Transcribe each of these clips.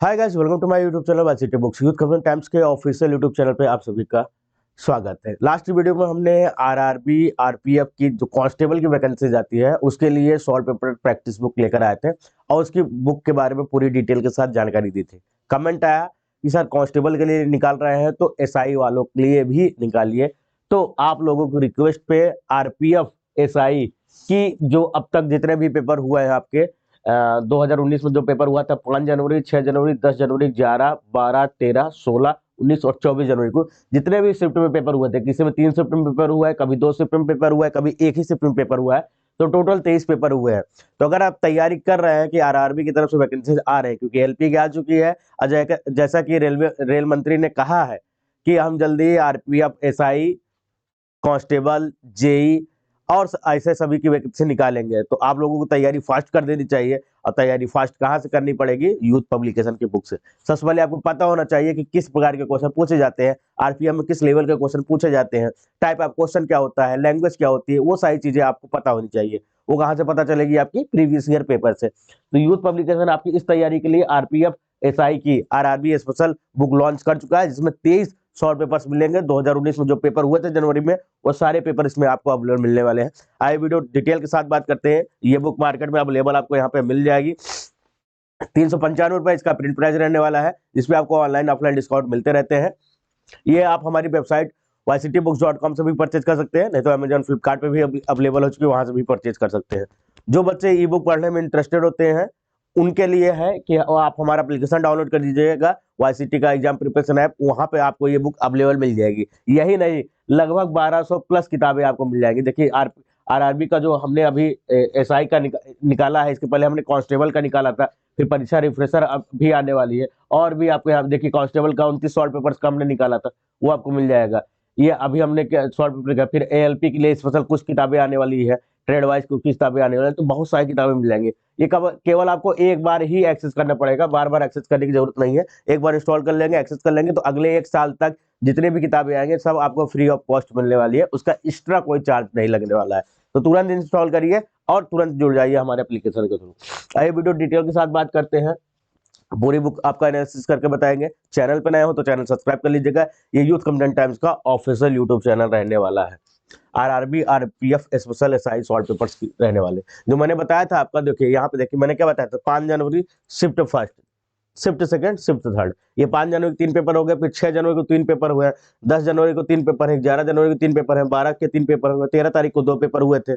Hi guys, welcome to my YouTube channel वाइसिटी books. Youth conference times के official YouTube channel पे आप सभी का स्वागत है। लास्ट वीडियो में हमने आरआरबी आरपीएफ की जो कांस्टेबल की वैकेंसी आती है उसके लिए सॉल्व पेपर प्रैक्टिस बुक लेकर आए थे और उसकी बुक के बारे में पूरी डिटेल के साथ जानकारी दी थी। कमेंट आया कि सर कांस्टेबल के लिए निकाल रहे हैं तो एसआई वालों के लिए भी निकालिए। तो आप लोगों की रिक्वेस्ट पे आरपीएफ एसआई की जो अब तक जितने भी पेपर हुए हैं आपके 2019 में जो पेपर हुआ था 5 जनवरी, 6 जनवरी, 10 जनवरी, 11, 12, 13, 16, 19 और 24 जनवरी को जितने भी शिफ्ट में पेपर हुए थे, किसी में 3 शिफ्ट में पेपर हुआ है, कभी 2 शिफ्ट में पेपर हुआ है, कभी एक ही शिफ्ट में पेपर हुआ है, तो टोटल 23 पेपर हुए हैं। तो अगर आप तैयारी कर रहे हैं कि आरआरबी की तरफ से वैकेंसी आ रहे हैं, क्योंकि एलपी की आ चुकी है, जैसा कि रेल मंत्री ने कहा है कि हम जल्दी आरपीएफ एसआई कांस्टेबल जेई और ऐसे सभी की वैकेंसी निकालेंगे। तो आप लोगों को तैयारी फास्ट कर देनी चाहिए। और तैयारी फास्ट कहाँ से करनी पड़ेगी? यूथ पब्लिकेशन की बुक से। सबसे पहले आपको पता होना चाहिए कि किस प्रकार के क्वेश्चन पूछे जाते हैं, आरपीएम में किस लेवल के क्वेश्चन पूछे जाते हैं, टाइप ऑफ क्वेश्चन क्या होता है, लैंग्वेज क्या होती है, वो सारी चीजें आपको पता होनी चाहिए। वो कहाँ से पता चलेगी? आपकी प्रीवियस ईयर पेपर से। तो यूथ पब्लिकेशन आपकी इस तैयारी के लिए आरपीएफ एसआई की आरआरबी स्पेशल बुक लॉन्च कर चुका है, जिसमें 23 शॉर्ट पेपर्स मिलेंगे। 2019 में जो पेपर हुए थे जनवरी में, वो सारे पेपर इसमें आपको अवेलेबल मिलने वाले हैं। आइए वीडियो डिटेल के साथ बात करते हैं। ये बुक मार्केट में अवेलेबल आपको यहाँ पे मिल जाएगी। 395 इसका प्रिंट प्राइस रहने वाला है, जिसमें आपको ऑनलाइन ऑफलाइन डिस्काउंट मिलते रहते हैं। ये आप हमारी वेबसाइट yctbooks.com से भी परचेज कर सकते हैं, नहीं तो अमेजॉन फ्लिपकार्ट पे भी अवेलेबल हो चुकी है, वहां से भी परचेज कर सकते हैं। जो बच्चे ई बुक पढ़ने में इंटरेस्टेड होते हैं उनके लिए है कि आप हमारा एप्लीकेशन डाउनलोड कर दीजिएगा, वाईसीटी का एग्जाम प्रिपरेशन ऐप, वहां पे आपको ये बुक अवेलेबल मिल जाएगी। यही नहीं, लगभग 1200 प्लस किताबें आपको मिल जाएगी। देखिए आरआरबी का जो हमने अभी एसआई का निकाला है, इसके पहले हमने कांस्टेबल का निकाला था, फिर परीक्षा रिफ्रेशर अब भी आने वाली है। और भी आपको यहाँ देखिए कांस्टेबल का 29 सॉल्व पेपर्स का हमने निकाला था, वो आपको मिल जाएगा। ये अभी हमने सॉल्व पेपर का, फिर एएलपी के लिए स्पेशल कुछ किताबें आने वाली है, ट्रेड वाइज कुछ किताबें आने वाली है, तो बहुत सारी किताबें मिल जाएंगी। ये केवल आपको एक बार ही एक्सेस करना पड़ेगा, बार बार एक्सेस करने की जरूरत नहीं है। एक बार इंस्टॉल कर लेंगे, एक्सेस कर लेंगे, तो अगले 1 साल तक जितने भी किताबें आएंगे सब आपको फ्री ऑफ कॉस्ट मिलने वाली है, उसका एक्स्ट्रा कोई चार्ज नहीं लगने वाला है। तो तुरंत इंस्टॉल करिए और तुरंत जुड़ जाइए हमारे एप्लीकेशन के थ्रू। आइए वीडियो डिटेल के साथ बात करते हैं, पूरी बुक आपका एनालिसिस करके बताएंगे। चैनल पे नए हो तो चैनल सब्सक्राइब कर लीजिएगा। ये यूथ कॉन्फ्रेंस टाइम्स का ऑफिशियल यूट्यूब चैनल रहने वाला है। RRB RPF special SI solve papers रहने वाले जो मैंने बताया था आपका। देखिए यहाँ पे, देखिए मैंने क्या बताया था, 5 जनवरी shift first, shift second, shift third. ये 5 जनवरी को 3 पेपर हो गए, फिर 6 जनवरी को 3 पेपर हुए, 10 जनवरी को 3 पेपर है, 11 जनवरी को 3 पेपर है, 12 के 3 पेपर हुए, 13 तारीख को 2 पेपर हुए थे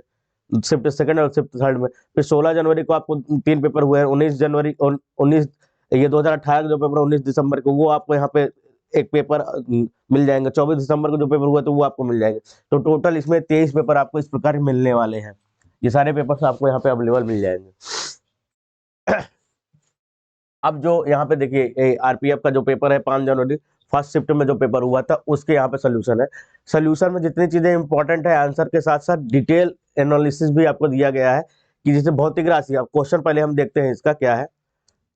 शिफ्ट सेकंड और शिफ्ट थर्ड में। फिर 16 जनवरी को आपको 3 पेपर हुए हैं, 19 जनवरी 19 ये 2018 के जो पेपर 19 दिसंबर को, वो आपको यहाँ पे एक पेपर मिल जाएंगे। 24 दिसंबर को जो पेपर हुआ तो वो आपको मिल जाएंगे। तो टोटल इसमें 23 पेपर आपको इस प्रकार मिलने वाले हैं। ये सारे पेपर्स आपको यहाँ पे अवेलेबल मिल जाएंगे। अब जो यहाँ पे देखिए आरपीएफ का जो पेपर है 5 जनवरी फर्स्ट शिफ्ट में जो पेपर हुआ था, उसके यहाँ पे सोल्यूशन है। सोल्यूशन में जितनी चीजें इंपॉर्टेंट है, आंसर के साथ साथ डिटेल एनालिसिस भी आपको दिया गया है कि जैसे भौतिक राशि। अब क्वेश्चन पहले हम देखते हैं इसका क्या है।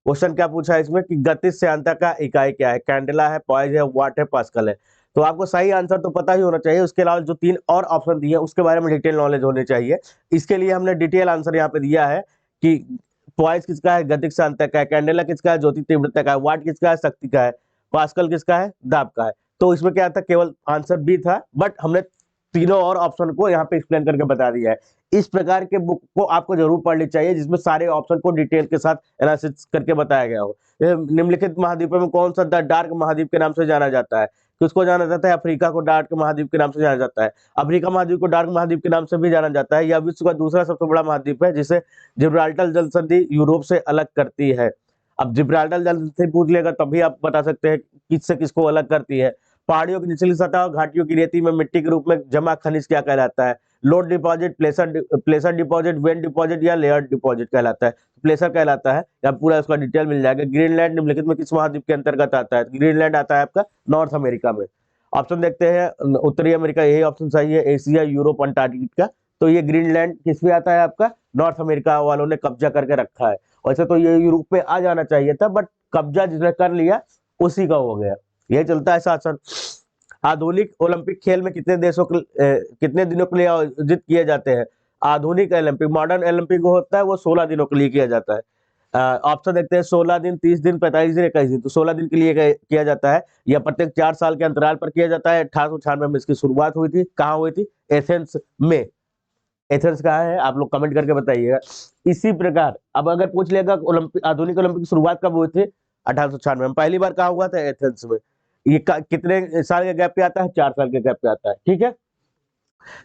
क्वेश्चन क्या पूछा है इसमें कि गतिज श्यानता का इकाई क्या है? कैंडेला है, पॉइज है, वाट है, पास्कल है। तो आपको सही आंसर तो पता ही होना चाहिए, उसके अलावा जो 3 और ऑप्शन दिए उसके बारे में डिटेल नॉलेज होनी चाहिए। इसके लिए हमने डिटेल आंसर यहाँ पे दिया है कि पॉइज किसका है, गतिज श्यानता का है, कैंडेला किसका है, ज्योति तीव्रता का है, वाट किसका है, शक्ति का है, पास्कल किसका है, दाब का है। तो इसमें क्या था, केवल आंसर बी था, बट हमने तीनों और ऑप्शन को यहाँ पे एक्सप्लेन करके बता दिया है। इस प्रकार के बुक को आपको जरूर पढ़नी चाहिए, जिसमें सारे ऑप्शन को डिटेल के साथ एनालिसिस करके बताया गया हो। निम्नलिखित महाद्वीपों में कौन सा डार्क महाद्वीप के नाम से जाना जाता है? किसको जाना जाता है? अफ्रीका को डार्क महाद्वीप के नाम से जाना जाता है। अफ्रीका महाद्वीप को डार्क महाद्वीप के नाम से भी जाना जाता है। यह विश्व का दूसरा सबसे बड़ा महाद्वीप है, जिसे जिब्राल्टर जल संधि यूरोप से अलग करती है। अब जिब्राल्टर जल संधि पूछ लेगा तभी आप बता सकते हैं किससे किसको अलग करती है। पहाड़ियों की निचली सतह और घाटियों की रेती में मिट्टी के रूप में जमा खनिज क्या कहलाता है? Load deposit, प्लेसर deposit, when deposit या लेयर डिपॉजिट कहलाता है? प्लेसर कहलाता है। यहाँ पूरा उसका डिटेल मिल जाएगा। ग्रीनलैंड निम्नलिखित में किस महाद्वीप के अंतर्गत आता है? ग्रीनलैंड आता है आपका नॉर्थ अमेरिका में। ऑप्शन देखते हैं, उत्तरी अमेरिका यही ऑप्शन सही है, एशिया, यूरोप, अंटार्कटिका। तो ये ग्रीनलैंड किस में आता है? आपका नॉर्थ अमेरिका वालों ने कब्जा करके रखा है। वैसे तो ये यूरोप पे आ जाना चाहिए था, बट कब्जा जिसने कर लिया उसी का हो गया। ये चलता है शासन। आधुनिक ओलंपिक खेल में कितने देशों के कितने दिनों के लिए आयोजित किए जाते हैं? आधुनिक ओलंपिक, मॉडर्न ओलंपिक होता है वो 16 दिनों के लिए किया जाता है। ऑप्शन देखते हैं 16 दिन, 30 दिन, 45 दिन, 21 दिन। तो 16 दिन के लिए किया जाता है, यह प्रत्येक 4 साल के अंतराल पर किया जाता है। 1896 में इसकी शुरुआत हुई थी। कहाँ हुई थी? एथेंस में। एथेंस कहाँ है? आप लोग कमेंट करके बताइएगा। इसी प्रकार अब अगर पूछ लेगा ओलंपिक, आधुनिक ओलंपिक की शुरुआत कब हुई थी? 1896 में। पहली बार कहाँ हुआ था? एथेंस में। ये कितने साल के गैप पे आता है? 4 साल के गैप पे आता है। ठीक है,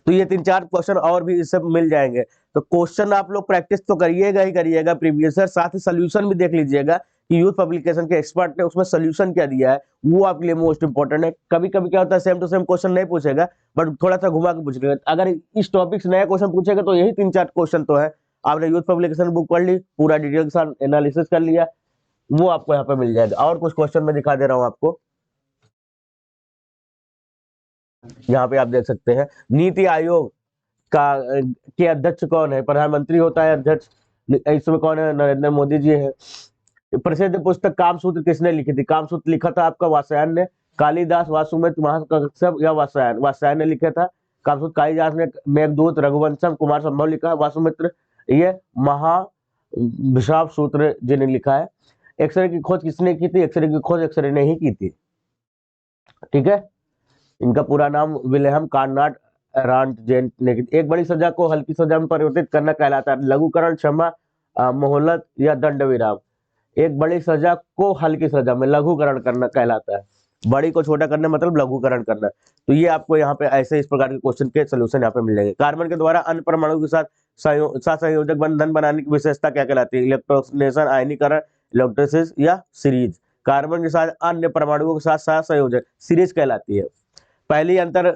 तो ये 3-4 क्वेश्चन और भी इससे मिल जाएंगे। तो क्वेश्चन आप लोग प्रैक्टिस तो करिएगा ही करिएगा प्रीवियस ईयर, साथ ही सोल्यूशन भी देख लीजिएगा कि यूथ पब्लिकेशन के एक्सपर्ट ने उसमें सोल्यूशन क्या दिया है, वो आपके लिए मोस्ट इंपॉर्टेंट है। कभी कभी क्या होता है, सेम टू सेम क्वेश्चन नहीं पूछेगा, बट थोड़ा सा घुमा के पूछेगा। अगर इस टॉपिक से नया क्वेश्चन पूछेगा तो यही 3-4 क्वेश्चन तो है। आपने यूथ पब्लिकेशन बुक पढ़ ली, पूरा डिटेल के साथ एनालिसिस कर लिया, वो आपको यहाँ पे मिल जाएगा। और कुछ क्वेश्चन मैं दिखा दे रहा हूँ आपको, यहाँ पे आप देख सकते हैं। नीति आयोग का के अध्यक्ष कौन है? प्रधानमंत्री होता है अध्यक्ष। इसमें कौन है? नरेंद्र मोदी जी है। प्रसिद्ध पुस्तक कामसूत्र किसने लिखी थी? कामसूत्र लिखा था आपका वात्स्यायन ने। कालिदास, वासुमित्र, महाकश्यप या वात्स्यायन? वात्स्यायन ने लिखा था कामसूत्र। कालिदास ने मेघदूत, रघुवंशम, कुमार संभव लिखा। वासुमित्र ये महाभिशाप सूत्र जी ने लिखा है। एक्सरे की खोज किसने की थी? एक्सरे की खोज एक्सरे ने ही की थी। ठीक है, इनका पूरा नाम विलेहम कार्नाट रांटजेंट ने। एक बड़ी सजा को हल्की सजा में परिवर्तित करना कहलाता है। लघुकरण, क्षमा, मोहलत या दंड विराम? एक बड़ी सजा को हल्की सजा में लघुकरण करना कहलाता है। बड़ी को छोटा करना मतलब लघुकरण करना। तो ये आपको यहाँ पे ऐसे इस प्रकार के क्वेश्चन के सोल्यूशन यहाँ पे मिल जाएंगे। कार्बन के द्वारा अन्य परमाणु के साथ संयोजक बंधन बनाने की विशेषता क्या कहलाती है? इलेक्ट्रोनेशन, आयनीकरण, इलेक्ट्रोलिसिस या सीरीज? कार्बन के साथ अन्य परमाणुओं के साथ साथ संयोजक सीरीज कहलाती है। पहली अंतर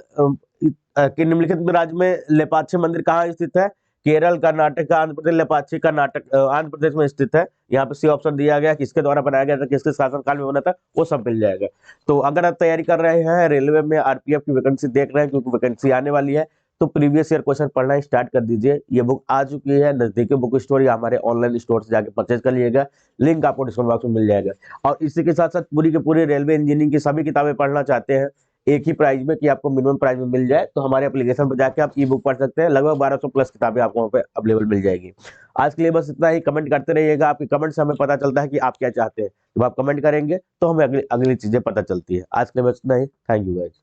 कि निम्नलिखित राज्य में लेपाक्षी मंदिर कहाँ स्थित है? केरल, कर्नाटक, आंध्र प्रदेश। लेपाक्षी कर्नाटक आंध्र प्रदेश में स्थित है। यहाँ पे सी ऑप्शन दिया गया, किसके द्वारा बनाया गया था, किसके शासनकाल में बना था, वो सब मिल जाएगा। तो अगर आप तैयारी कर रहे हैं, रेलवे में आरपीएफ की वैकेंसी देख रहे हैं, क्योंकि वैकेंसी आने वाली है, तो प्रीवियस ईयर क्वेश्चन पढ़ना स्टार्ट कर दीजिए। ये बुक आ चुकी है नजदीकी बुक स्टोर या हमारे ऑनलाइन स्टोर से जाके परचेज कर लीजिएगा। लिंक आपको डिस्क्रिप्शन बॉक्स में मिल जाएगा। और इसी के साथ साथ पूरी के पूरी रेलवे इंजीनियरिंग की सभी किताबें पढ़ना चाहते हैं एक ही प्राइस में, कि आपको मिनिमम प्राइस में मिल जाए, तो हमारे एप्लीकेशन पर जाके आप ई बुक पढ़ सकते हैं। लगभग 1200 प्लस किताबें आपको वहाँ पे अवेलेबल मिल जाएगी। आज के लिए बस इतना ही। कमेंट करते रहिएगा, आपके कमेंट से हमें पता चलता है कि आप क्या चाहते हैं। जब आप कमेंट करेंगे तो हमें अगली अगली चीजें पता चलती है। आज के लिए बस इतना ही। Thank you guys.